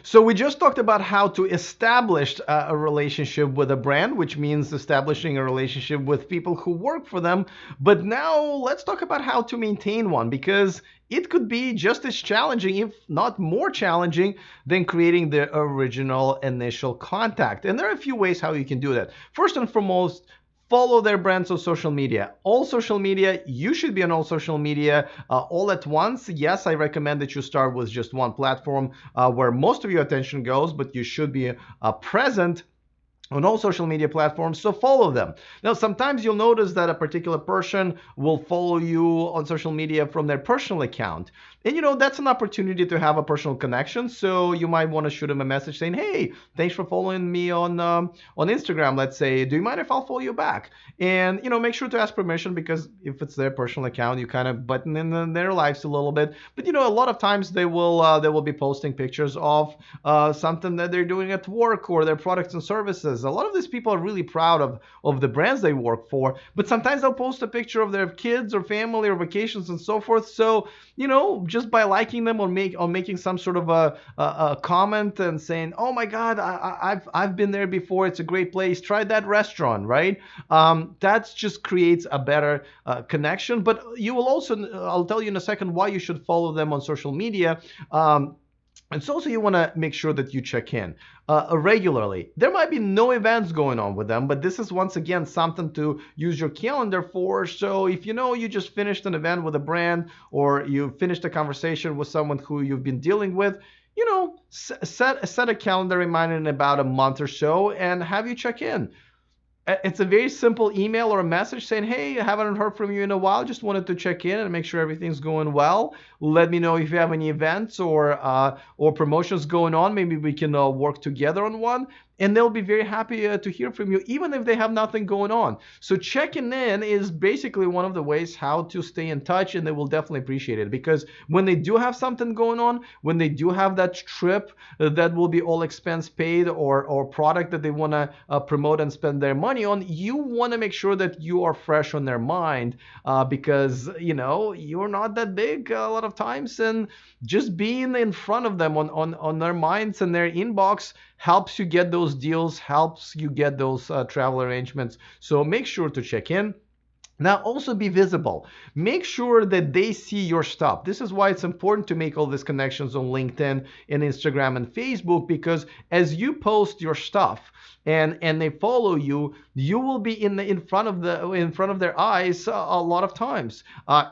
So we just talked about how to establish a relationship with a brand, which means establishing a relationship with people who work for them. But now let's talk about how to maintain one, because it could be just as challenging, if not more challenging, than creating the original initial contact. And there are a few ways how you can do that. First and foremost, follow their brands on social media. All social media, you should be on all social media all at once. Yes, I recommend that you start with just one platform where most of your attention goes, but you should be present on all social media platforms, so follow them. Now, sometimes you'll notice that a particular person will follow you on social media from their personal account. And that's an opportunity to have a personal connection. So you might want to shoot them a message saying, "Hey, thanks for following me on Instagram. Let's say, do you mind if I'll follow you back?" And make sure to ask permission, because if it's their personal account, you kind of button in their lives a little bit. But a lot of times they will be posting pictures of something that they're doing at work, or their products and services. A lot of these people are really proud of the brands they work for, but sometimes they'll post a picture of their kids or family or vacations and so forth. So just by liking them, or making some sort of a comment and saying, "Oh my God, I've been there before. It's a great place. Try that restaurant," right? That just creates a better connection. But you will also, I'll tell you in a second why you should follow them on social media. And so also you want to make sure that you check in regularly. There might be no events going on with them, but this is once again something to use your calendar for. So if you just finished an event with a brand, or you finished a conversation with someone who you've been dealing with, set a calendar reminder in about a month or so and have you check in. It's a very simple email or a message saying, "Hey, I haven't heard from you in a while. Just wanted to check in and make sure everything's going well. Let me know if you have any events or promotions going on. Maybe we can work together on one." And they'll be very happy to hear from you, even if they have nothing going on. So checking in is basically one of the ways how to stay in touch, and they will definitely appreciate it, because when they do have something going on, when they do have that trip that will be all expense paid, or product that they want to promote and spend their money on, you want to make sure that you are fresh on their mind, because you're not that big a lot of times, and just being in front of them on their minds and their inbox helps you get those deals, helps you get those travel arrangements. So make sure to check in. Now, also be visible. Make sure that they see your stuff. This is why it's important to make all these connections on LinkedIn and Instagram and Facebook, because as you post your stuff and they follow you, you will be in front of their eyes a lot of times.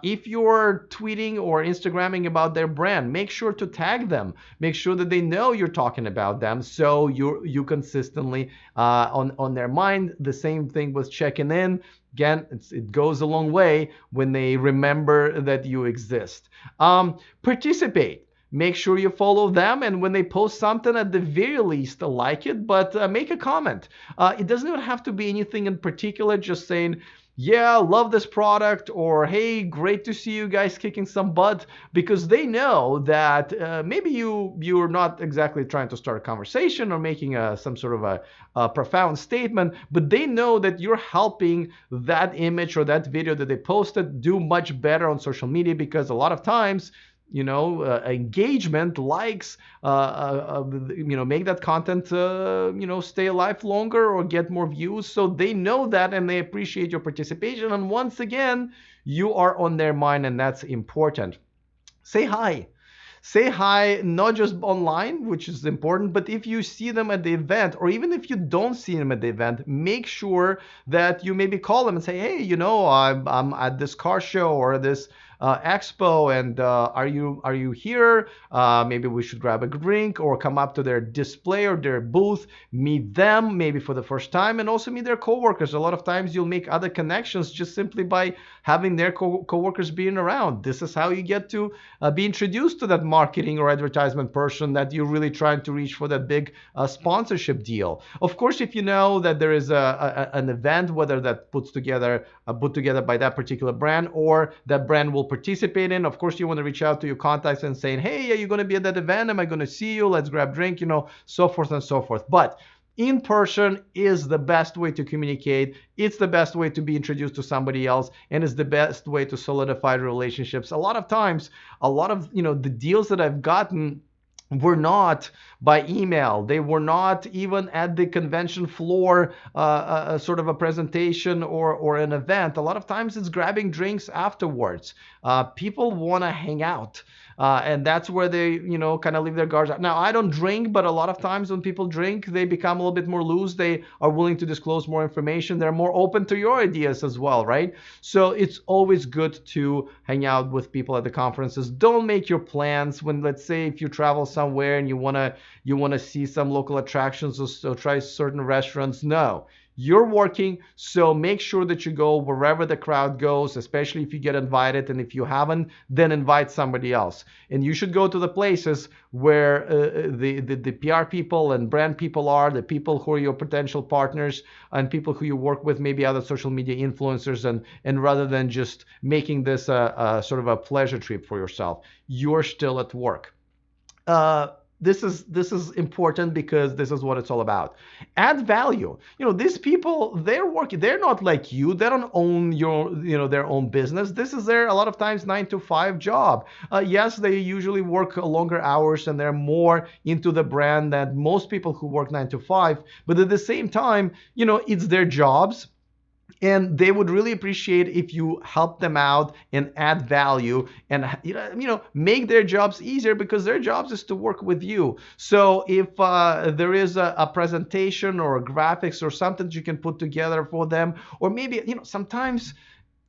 If you're tweeting or Instagramming about their brand, make sure to tag them. Make sure that they know you're talking about them, so you consistently on their mind. The same thing with checking in. Again, it goes a long way when they remember that you exist. Participate. Make sure you follow them, and when they post something, at the very least, like it, but make a comment. It doesn't even have to be anything in particular, just saying, "Yeah, love this product," or "Hey, great to see you guys kicking some butt," because they know that maybe you're not exactly trying to start a conversation or making some sort of a profound statement, but they know that you're helping that image or that video that they posted do much better on social media, because a lot of times engagement, likes, make that content, stay alive longer or get more views. So they know that, and they appreciate your participation. And once again, you are on their mind, and that's important. Say hi. Say hi, not just online, which is important, but if you see them at the event, or even if you don't see them at the event, make sure that you maybe call them and say, "Hey, I'm at this car show or this expo, and are you here? Maybe we should grab a drink, or come up to their display or their booth, meet them maybe for the first time, and also meet their coworkers." A lot of times you'll make other connections just simply by having their coworkers being around. This is how you get to be introduced to that marketing or advertisement person that you're really trying to reach for that big sponsorship deal. Of course, if you know that there is an event, whether that put together by that particular brand, or that brand will participate in, of course you want to reach out to your contacts and saying, "Hey, are you going to be at that event? Am I going to see you? Let's grab drink," so forth and so forth. But in person is the best way to communicate. It's the best way to be introduced to somebody else, and it's the best way to solidify relationships. A lot of times, a lot of the deals that I've gotten were not by email. They were not even at the convention floor, a sort of a presentation or an event. A lot of times it's grabbing drinks afterwards. People want to hang out. And that's where they, kind of leave their guards out. Now, I don't drink, but a lot of times when people drink, they become a little bit more loose. They are willing to disclose more information. They're more open to your ideas as well, right? So it's always good to hang out with people at the conferences. Don't make your plans when, let's say, if you travel somewhere and you wanna see some local attractions or so try certain restaurants. No, you're working, so make sure that you go wherever the crowd goes, especially if you get invited. And if you haven't, then invite somebody else. And you should go to the places where the PR people and brand people are, the people who are your potential partners and people who you work with, maybe other social media influencers, and rather than just making this a sort of a pleasure trip for yourself, you're still at work. This is important because this is what it's all about. Add value. These people, they're working. They're not like you. They don't own their own business. This is their, a lot of times, 9 to 5 job. Yes, they usually work longer hours and they're more into the brand than most people who work 9 to 5. But at the same time, it's their jobs, and they would really appreciate if you help them out and add value and make their jobs easier, because their jobs is to work with you. So if there is a presentation or a graphics or something that you can put together for them, or maybe sometimes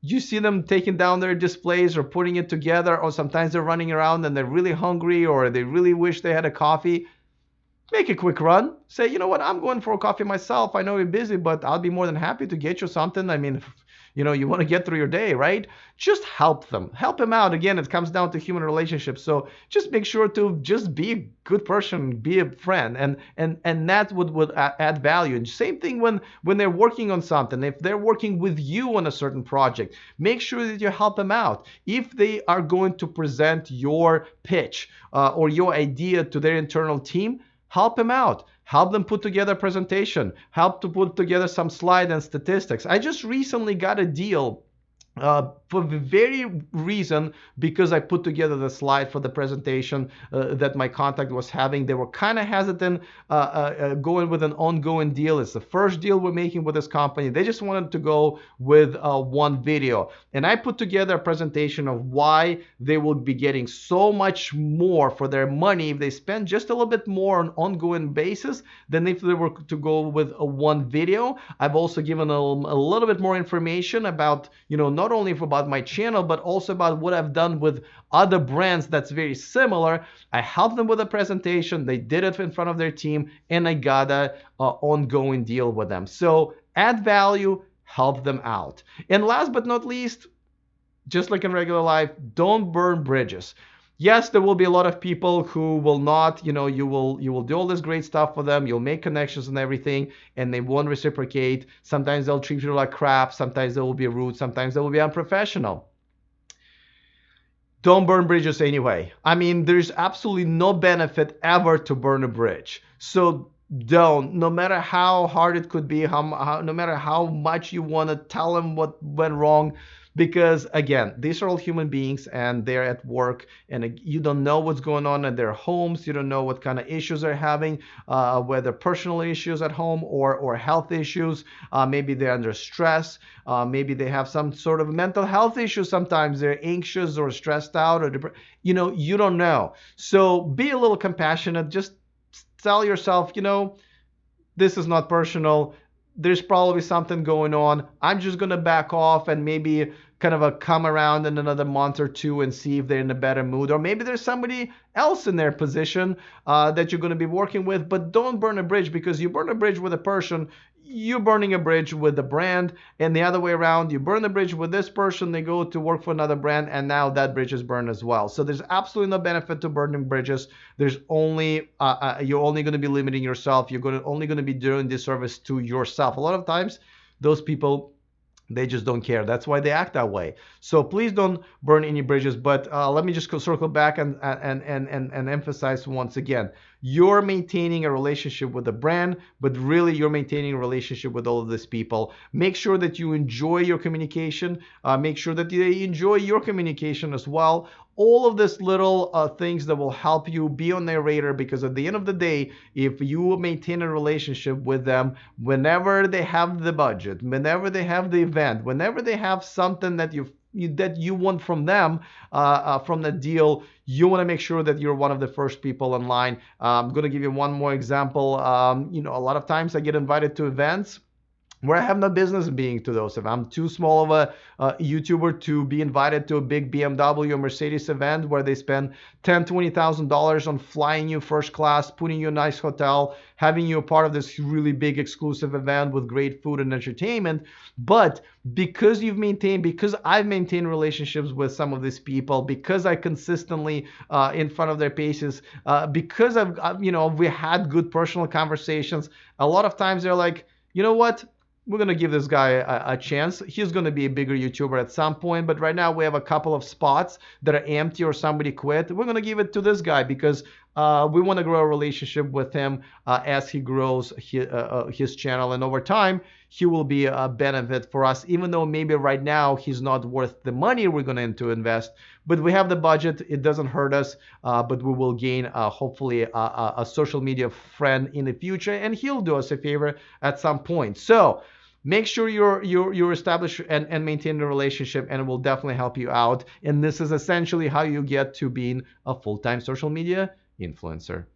you see them taking down their displays or putting it together, or sometimes they're running around and they're really hungry or they really wish they had a coffee. Make a quick run. Say, you know what, I'm going for a coffee myself. I know you're busy, but I'll be more than happy to get you something. I mean, you want to get through your day, right? Just help them. Help them out. Again, it comes down to human relationships. So just make sure to just be a good person, be a friend, and that would add value. And same thing when they're working on something. If they're working with you on a certain project, make sure that you help them out. If they are going to present your pitch or your idea to their internal team, help them out. Help them put together a presentation. Help to put together some slide and statistics. I just recently got a deal for the very reason, because I put together the slide for the presentation that my contact was having. They were kind of hesitant going with an ongoing deal. It's the first deal we're making with this company. They just wanted to go with one video. And I put together a presentation of why they will be getting so much more for their money if they spend just a little bit more on ongoing basis than if they were to go with a one video. I've also given a little bit more information about, not only about my channel, but also about what I've done with other brands that's very similar. I helped them with a presentation. They did it in front of their team, and I got a ongoing deal with them. So add value, help them out. And last but not least, just like in regular life, don't burn bridges. Yes, there will be a lot of people who will not, you will do all this great stuff for them. You'll make connections and everything, and they won't reciprocate. Sometimes they'll treat you like crap. Sometimes they will be rude. Sometimes they will be unprofessional. Don't burn bridges anyway. I mean, there's absolutely no benefit ever to burn a bridge. So don't, no matter how hard it could be, no matter how much you want to tell them what went wrong, because again, these are all human beings and they're at work, and you don't know what's going on in their homes. You don't know what kind of issues they're having, whether personal issues at home or health issues. Maybe they're under stress. Maybe they have some sort of mental health issues. Sometimes they're anxious or stressed out or you don't know. So be a little compassionate. Just tell yourself, this is not personal. There's probably something going on. I'm just going to back off and maybe kind of come around in another month or two and see if they're in a better mood. Or maybe there's somebody else in their position that you're going to be working with. But don't burn a bridge, because you burn a bridge with a person, you're burning a bridge with the brand, and the other way around, you burn the bridge with this person, they go to work for another brand, and now that bridge is burned as well. So there's absolutely no benefit to burning bridges. There's only you're only going to be limiting yourself. You're only going to be doing disservice to yourself. A lot of times, those people, they just don't care. That's why they act that way. So please don't burn any bridges. But let me just circle back and emphasize once again. You're maintaining a relationship with the brand, but really you're maintaining a relationship with all of these people. Make sure that you enjoy your communication. Make sure that they enjoy your communication as well. all of these little things that will help you be on their radar, because at the end of the day, if you maintain a relationship with them, whenever they have the budget, whenever they have the event, whenever they have something that you want from them, from the deal, you want to make sure that you're one of the first people in line. I'm going to give you one more example. A lot of times I get invited to events where I have no business being to those. If I'm too small of a YouTuber to be invited to a big BMW or Mercedes event where they spend $10,000-$20,000 on flying you first class, putting you in a nice hotel, having you a part of this really big exclusive event with great food and entertainment. But because I've maintained relationships with some of these people, because I consistently in front of their faces, because we had good personal conversations. A lot of times they're like, you know what? We're going to give this guy a chance. He's going to be a bigger YouTuber at some point, but right now we have a couple of spots that are empty or somebody quit. We're going to give it to this guy because we want to grow a relationship with him as he grows his channel. And over time, he will be a benefit for us, even though maybe right now he's not worth the money we're going to invest. But we have the budget. It doesn't hurt us, but we will gain hopefully a social media friend in the future, and he'll do us a favor at some point. So make sure you're established and maintain the relationship, and it will definitely help you out. And this is essentially how you get to being a full-time social media influencer.